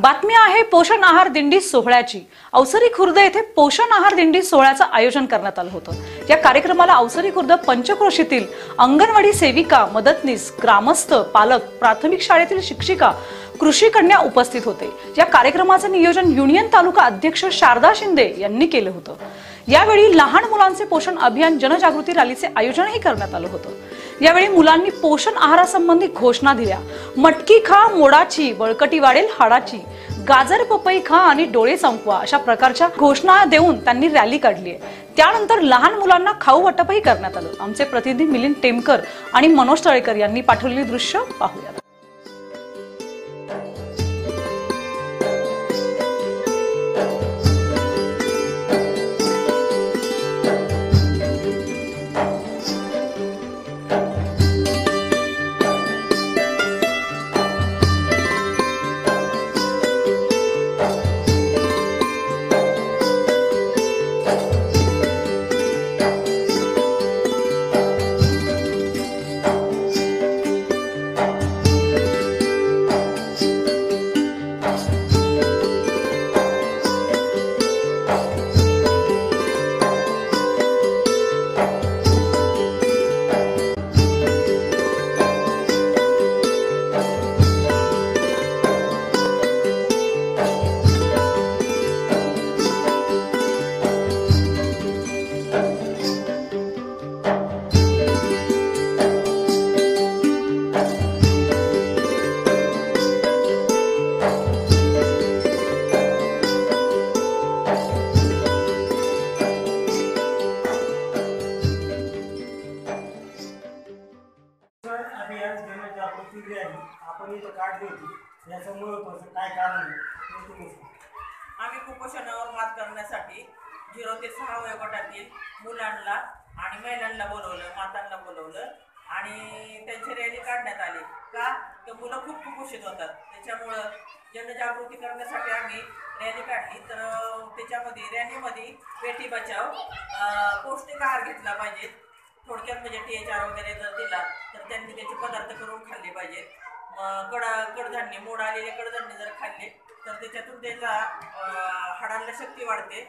बातमी आहे पोषण आहार दिंडी सोहळ्याची। अवसरी खुर्द येथे पोषण आहार दिंडी सोहळ्याचं आयोजन करण्यात आलं होतं। या कार्यक्रमाला अवसरी खुर्द पंचक्रोशीतील अंगणवाडी सेविका, मदतनीस, ग्रामस्थ, पालक, प्राथमिक शाळेतील शिक्षिका, कृषी कन्या उपस्थित होते। या कार्यक्रमाचं नियोजन युनियन तालुका अध्यक्ष शारदा शिंदे यांनी केलं होतं। यावेळी लहान मुलांचे पोषण अभियान जनजागृती रॅलीचे आयोजनही करण्यात आलं होतं। यावेळी मुलांनी पोषण आहारासंबंधी घोषणा दिल्या। मटकी खा मोडाची, बळकटी वाढेल हाडाची, गाजर पपई खा आणि डोळे चमकवा, अशा प्रकारच्या घोषणा देऊन त्यांनी रॅली काढली आहे। त्यानंतर लहान मुलांना खाऊ वाटपही करण्यात आलं। आमचे प्रतिनिधी मिलिंद टेमकर आणि मनोज तळेकर यांनी पाठवलेली दृश्य पाहूया। आपण इथं काढली होती, याचं महत्त्वाचं काय कारण आहे? आम्ही कुपोषणावर मात करण्यासाठी 0 ते 6 वयोगटातील मुलांना आणि महिलांना बोलवलं, मातांना बोलवलं आणि त्यांची रॅली काढण्यात आली। का तर मुलं खूप कुपोषित होतात, त्याच्यामुळं जनजागृती करण्यासाठी आम्ही रॅली काढली। तर त्याच्यामध्ये रॅलीमध्ये बेटी बचाव, पौष्टिक आहार घेतला पाहिजे। थोडक्यात म्हणजे THR वगैरे जर दिला तर त्यांनी त्याचे पदार्थ करून खाल्ले पाहिजेत। कडधान्य, मोड आलेले कडधान्य जर खाल्ले तर त्याच्यातून त्याचा हाडांना शक्ती वाढते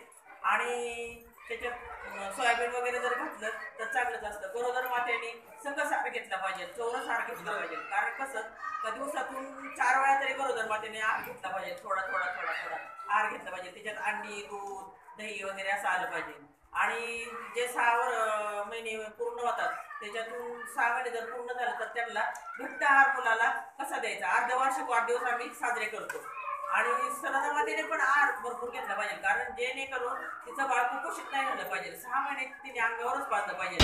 आणि त्याच्यात सोयाबीन वगैरे जर घातलं तर चांगलंच असतं। गरोदर मातेने सकस आहार घेतला पाहिजे, चौरस आहार घेतला पाहिजे। कारण कसं का दिवसातून 4 वेळा तरी गरोदर मातेने आहार घेतला पाहिजे, थोडा आहार घेतला पाहिजे। त्याच्यात अंडी, दूध, दही वगैरे असं आलं पाहिजे। आणि जे 6 महिने पूर्ण होतात त्याच्यातून 6 महिने जर पूर्ण झालं तर त्यांना घट्ट आहार मुलाला कसा द्यायचा, अर्धवार्षिक वाढदिवस आम्ही साजरे करतो। आणि स्तनदा मातेने पण आहार भरपूर घेतला पाहिजे, कारण जेणेकरून तिचं बाळ कुपोषित नाही झालं पाहिजे। 6 महिने तिने अंगावरच पाळलं पाहिजे।